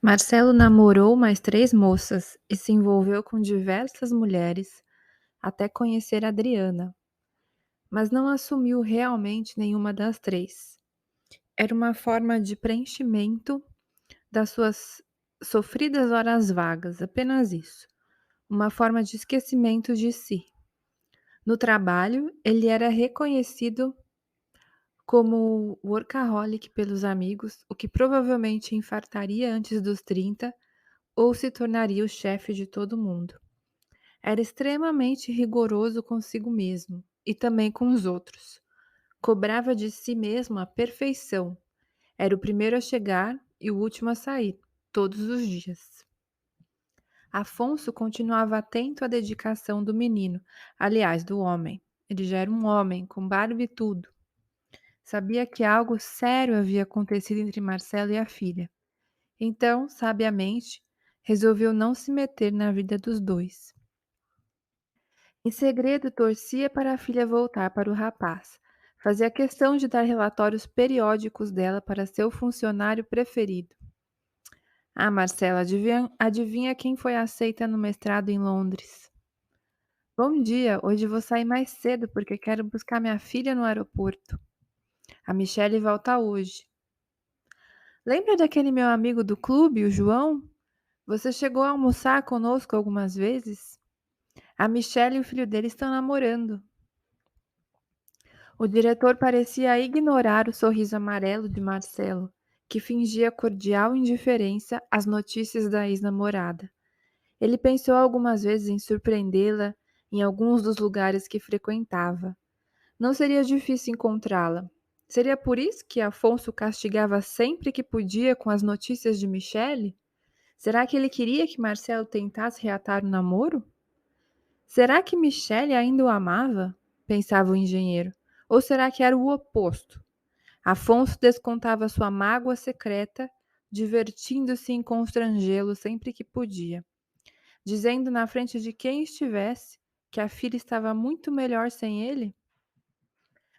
Marcelo namorou mais 3 moças e se envolveu com diversas mulheres até conhecer Adriana, mas não assumiu realmente nenhuma das 3. Era uma forma de preenchimento das suas sofridas horas vagas, apenas isso. Uma forma de esquecimento de si. No trabalho, ele era reconhecido como workaholic pelos amigos, o que provavelmente infartaria antes dos 30 ou se tornaria o chefe de todo mundo. Era extremamente rigoroso consigo mesmo e também com os outros. Cobrava de si mesmo a perfeição. Era o primeiro a chegar e o último a sair, todos os dias. Afonso continuava atento à dedicação do menino, aliás, do homem. Ele já era um homem, com barba e tudo. Sabia que algo sério havia acontecido entre Marcelo e a filha. Então, sabiamente, resolveu não se meter na vida dos dois. Em segredo, torcia para a filha voltar para o rapaz. Fazia questão de dar relatórios periódicos dela para seu funcionário preferido. Ah, Marcela, adivinha quem foi aceita no mestrado em Londres? Bom dia, hoje vou sair mais cedo porque quero buscar minha filha no aeroporto. A Michelle volta hoje. Lembra daquele meu amigo do clube, o João? Você chegou a almoçar conosco algumas vezes? A Michelle e o filho dele estão namorando. O diretor parecia ignorar o sorriso amarelo de Marcelo, que fingia cordial indiferença às notícias da ex-namorada. Ele pensou algumas vezes em surpreendê-la em alguns dos lugares que frequentava. Não seria difícil encontrá-la. Seria por isso que Afonso o castigava sempre que podia com as notícias de Michele? Será que ele queria que Marcelo tentasse reatar o namoro? Será que Michele ainda o amava? Pensava o engenheiro. Ou será que era o oposto? Afonso descontava sua mágoa secreta, divertindo-se em constrangê-lo sempre que podia, dizendo na frente de quem estivesse que a filha estava muito melhor sem ele.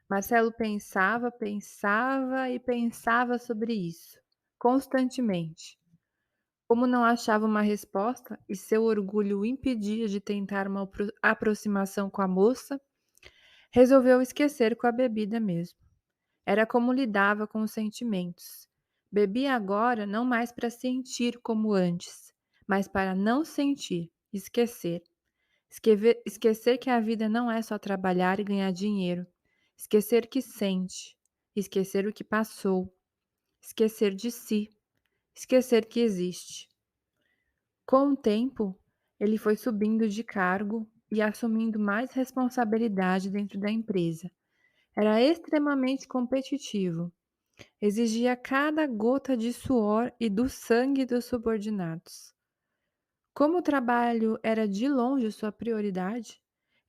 Marcelo pensava, pensava e pensava sobre isso, constantemente. Como não achava uma resposta e seu orgulho o impedia de tentar uma aproximação com a moça, resolveu esquecer com a bebida mesmo. Era como lidava com os sentimentos. Bebia agora não mais para sentir como antes, mas para não sentir, esquecer. Esquecer que a vida não é só trabalhar e ganhar dinheiro. Esquecer que sente. Esquecer o que passou. Esquecer de si. Esquecer que existe. Com o tempo, ele foi subindo de cargo e assumindo mais responsabilidade dentro da empresa. Era extremamente competitivo. Exigia cada gota de suor e do sangue dos subordinados. Como o trabalho era de longe sua prioridade,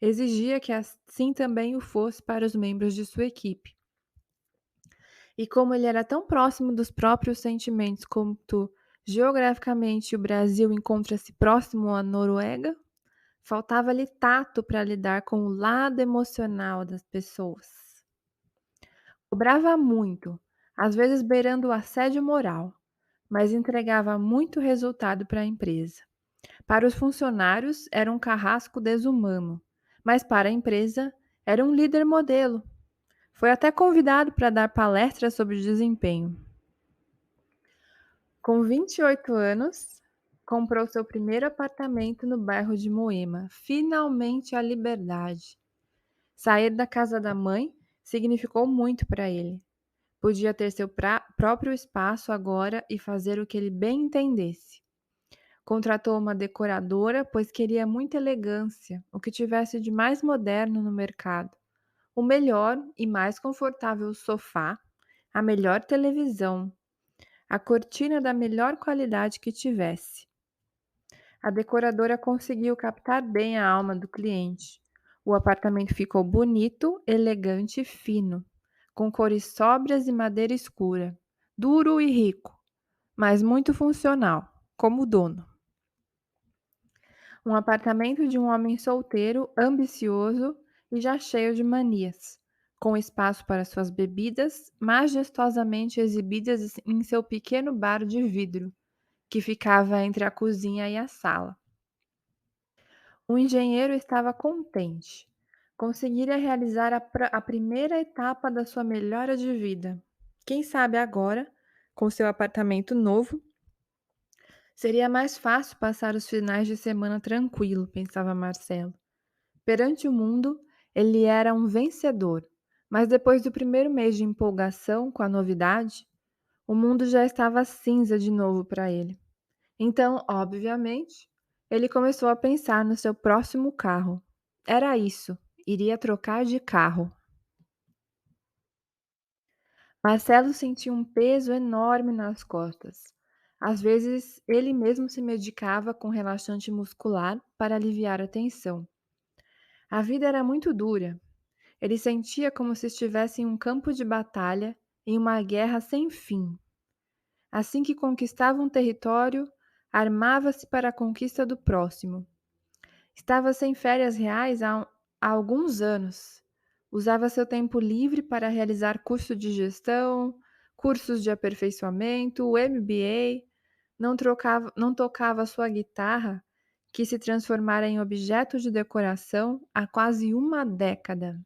exigia que assim também o fosse para os membros de sua equipe. E como ele era tão próximo dos próprios sentimentos quanto geograficamente o Brasil encontra-se próximo à Noruega, faltava-lhe tato para lidar com o lado emocional das pessoas. Cobrava muito, às vezes beirando o assédio moral, mas entregava muito resultado para a empresa. Para os funcionários, era um carrasco desumano, mas para a empresa, era um líder modelo. Foi até convidado para dar palestras sobre desempenho. Com 28 anos, comprou seu primeiro apartamento no bairro de Moema. Finalmente a liberdade. Sair da casa da mãe significou muito para ele. Podia ter seu próprio espaço agora e fazer o que ele bem entendesse. Contratou uma decoradora, pois queria muita elegância, o que tivesse de mais moderno no mercado. O melhor e mais confortável sofá, a melhor televisão, a cortina da melhor qualidade que tivesse. A decoradora conseguiu captar bem a alma do cliente. O apartamento ficou bonito, elegante e fino, com cores sóbrias e madeira escura, duro e rico, mas muito funcional, como o dono. Um apartamento de um homem solteiro, ambicioso e já cheio de manias, com espaço para suas bebidas majestosamente exibidas em seu pequeno bar de vidro, que ficava entre a cozinha e a sala. O engenheiro estava contente. Conseguira realizar a primeira etapa da sua melhora de vida. Quem sabe agora, com seu apartamento novo, seria mais fácil passar os finais de semana tranquilo, pensava Marcelo. Perante o mundo, ele era um vencedor, mas depois do primeiro mês de empolgação com a novidade, o mundo já estava cinza de novo para ele. Então, obviamente, ele começou a pensar no seu próximo carro. Era isso, iria trocar de carro. Marcelo sentia um peso enorme nas costas. Às vezes, ele mesmo se medicava com relaxante muscular para aliviar a tensão. A vida era muito dura. Ele sentia como se estivesse em um campo de batalha, em uma guerra sem fim. Assim que conquistava um território, armava-se para a conquista do próximo. Estava sem férias reais há alguns anos. Usava seu tempo livre para realizar curso de gestão, cursos de aperfeiçoamento, o MBA. Não tocava sua guitarra, que se transformara em objeto de decoração há quase uma década.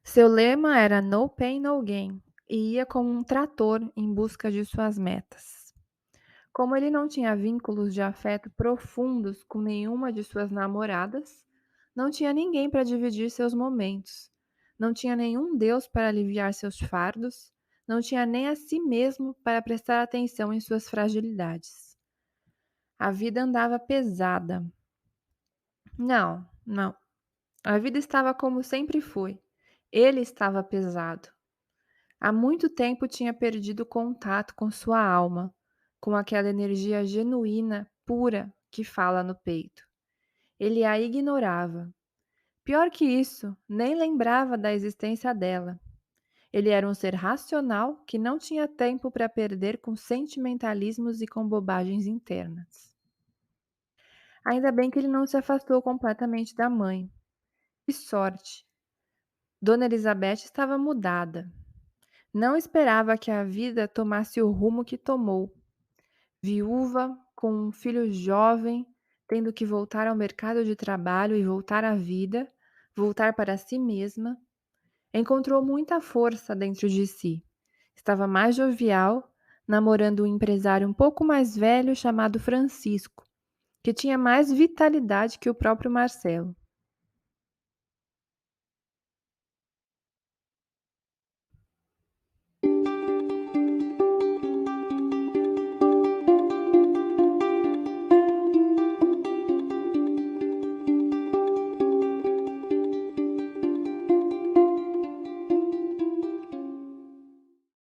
Seu lema era No Pain, No Gain e ia como um trator em busca de suas metas. Como ele não tinha vínculos de afeto profundos com nenhuma de suas namoradas, não tinha ninguém para dividir seus momentos, não tinha nenhum Deus para aliviar seus fardos, não tinha nem a si mesmo para prestar atenção em suas fragilidades. A vida andava pesada. Não, não. A vida estava como sempre foi. Ele estava pesado. Há muito tempo tinha perdido contato com sua alma, com aquela energia genuína, pura, que fala no peito. Ele a ignorava. Pior que isso, nem lembrava da existência dela. Ele era um ser racional que não tinha tempo para perder com sentimentalismos e com bobagens internas. Ainda bem que ele não se afastou completamente da mãe. Que sorte! Dona Elizabeth estava mudada. Não esperava que a vida tomasse o rumo que tomou. Viúva, com um filho jovem, tendo que voltar ao mercado de trabalho e voltar à vida, voltar para si mesma, encontrou muita força dentro de si. Estava mais jovial, namorando um empresário um pouco mais velho chamado Francisco, que tinha mais vitalidade que o próprio Marcelo.